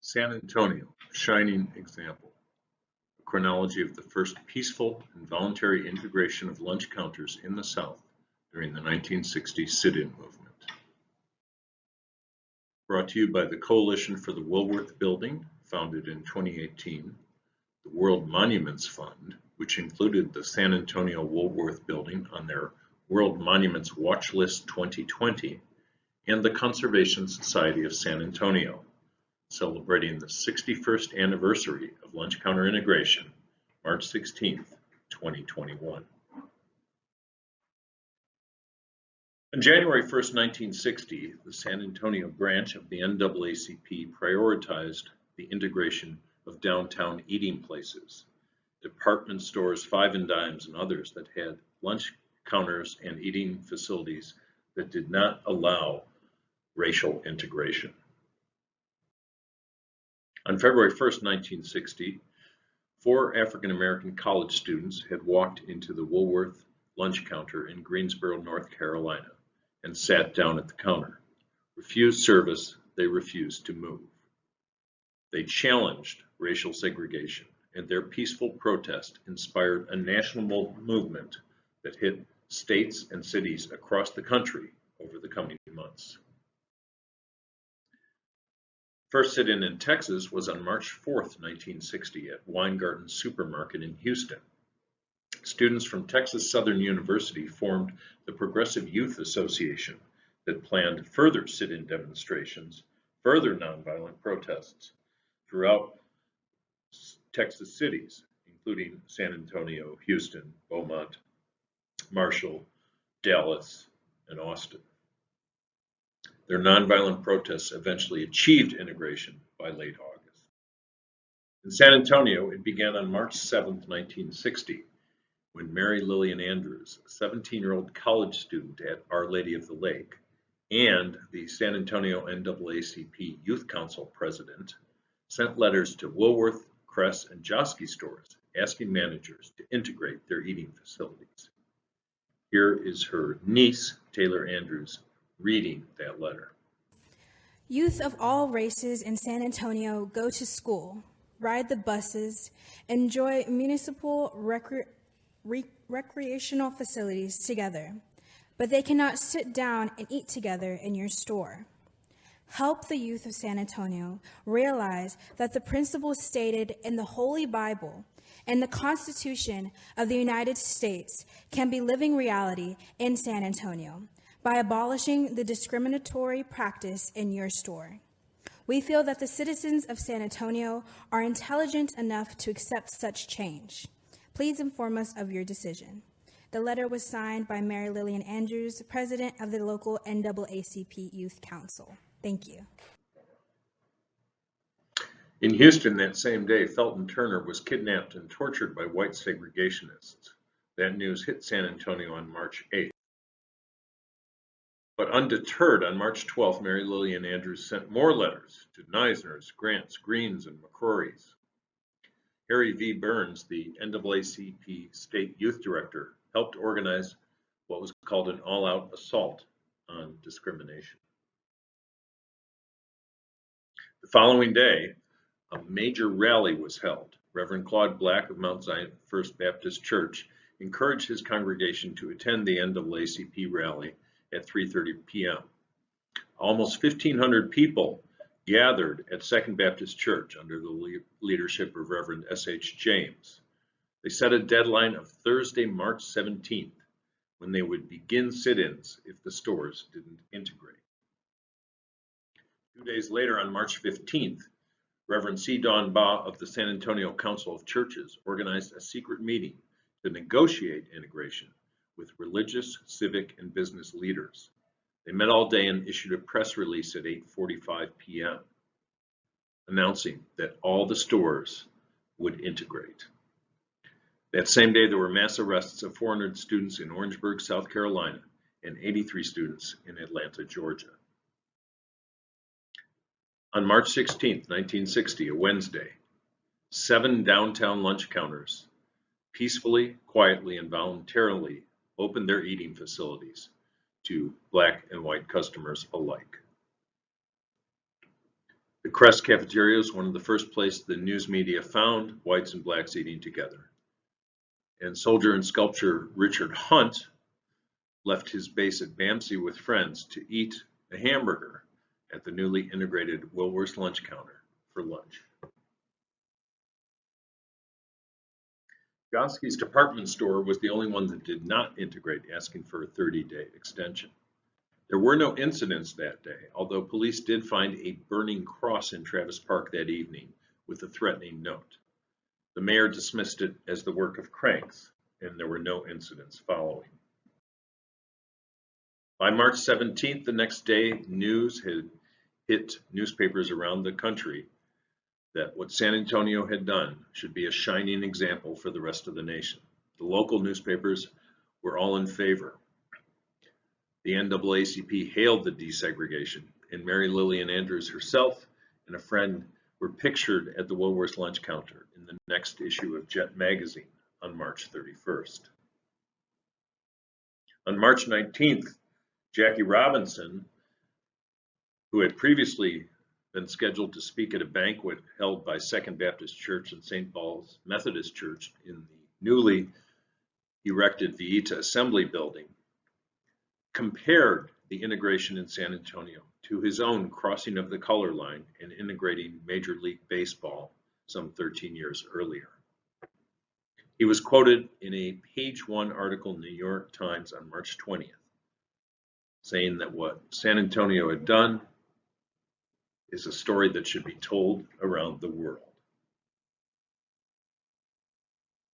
San Antonio, shining example. A chronology of the first peaceful and voluntary integration of lunch counters in the South during the 1960 sit-in movement. Brought to you by the Coalition for the Woolworth Building, founded in 2018, the World Monuments Fund, which included the San Antonio Woolworth Building on their World Monuments Watch List 2020, and the Conservation Society of San Antonio, celebrating the 61st anniversary of lunch counter integration, March 16, 2021. On January 1, 1960, the San Antonio branch of the NAACP prioritized the integration of downtown eating places, department stores, Five and Dimes, and others that had lunch counters and eating facilities that did not allow racial integration. On February 1, 1960, 4 African American college students had walked into the Woolworth lunch counter in Greensboro, North Carolina, and sat down at the counter. Refused service, they refused to move. They challenged racial segregation, and their peaceful protest inspired a national movement that hit states and cities across the country over the coming months. First sit-in in Texas was on March 4, 1960 at Weingarten Supermarket in Houston. Students from Texas Southern University formed the Progressive Youth Association that planned further sit-in demonstrations, further nonviolent protests throughout Texas cities, including San Antonio, Houston, Beaumont, Marshall, Dallas, and Austin. Their nonviolent protests eventually achieved integration by late August. In San Antonio, it began on March 7, 1960, when Mary Lillian Andrews, a 17-year-old college student at Our Lady of the Lake, and the San Antonio NAACP Youth Council president sent letters to Woolworth, Kress, and Joskey stores asking managers to integrate their eating facilities. Here is her niece, Taylor Andrews, reading that letter. Youth of all races in San Antonio go to school, ride the buses, enjoy municipal recreational facilities together, but they cannot sit down and eat together in your store. Help the youth of San Antonio realize that the principles stated in the Holy Bible and the Constitution of the United States can be living reality in San Antonio by abolishing the discriminatory practice in your store. We feel that the citizens of San Antonio are intelligent enough to accept such change. Please inform us of your decision. The letter was signed by Mary Lillian Andrews, president of the local NAACP Youth Council. Thank you. In Houston that same day, Felton Turner was kidnapped and tortured by white segregationists. That news hit San Antonio on March 8th. But undeterred, on March 12th, Mary Lillian Andrews sent more letters to Neisners, Grants, Greens, and McCrorys. Harry V. Burns, the NAACP State Youth Director, helped organize what was called an all-out assault on discrimination. The following day, a major rally was held. Reverend Claude Black of Mount Zion First Baptist Church encouraged his congregation to attend the NAACP rally at 3:30 p.m. Almost 1,500 people gathered at Second Baptist Church under the leadership of Reverend S.H. James. They set a deadline of Thursday, March 17th, when they would begin sit-ins if the stores didn't integrate. 2 days later, on March 15th, Reverend C. Don Baugh of the San Antonio Council of Churches organized a secret meeting to negotiate integration with religious, civic, and business leaders. They met all day and issued a press release at 8:45 p.m. announcing that all the stores would integrate. That same day, there were mass arrests of 400 students in Orangeburg, South Carolina, and 83 students in Atlanta, Georgia. On March 16, 1960, a Wednesday, 7 downtown lunch counters peacefully, quietly, and voluntarily opened their eating facilities to Black and white customers alike. The Crest Cafeteria was one of the first places the news media found whites and blacks eating together. And soldier and sculptor Richard Hunt left his base at Bamsey with friends to eat a hamburger at the newly integrated Woolworth's lunch counter for lunch. Goski's department store was the only one that did not integrate, asking for a 30-day extension. There were no incidents that day, although police did find a burning cross in Travis Park that evening with a threatening note. The mayor dismissed it as the work of cranks, and there were no incidents following. By March 17th, the next day, news had hit newspapers around the country that what San Antonio had done should be a shining example for the rest of the nation. The local newspapers were all in favor. The NAACP hailed the desegregation, and Mary Lillian Andrews herself and a friend were pictured at the Woolworth's lunch counter in the next issue of Jet magazine on March 31st. On March 19th, Jackie Robinson, who had previously been scheduled to speak at a banquet held by Second Baptist Church and St. Paul's Methodist Church in the newly erected Vieta Assembly Building, compared the integration in San Antonio to his own crossing of the color line and integrating Major League Baseball some 13 years earlier. He was quoted in a page 1 article in the New York Times on March 20th, saying that what San Antonio had done is a story that should be told around the world.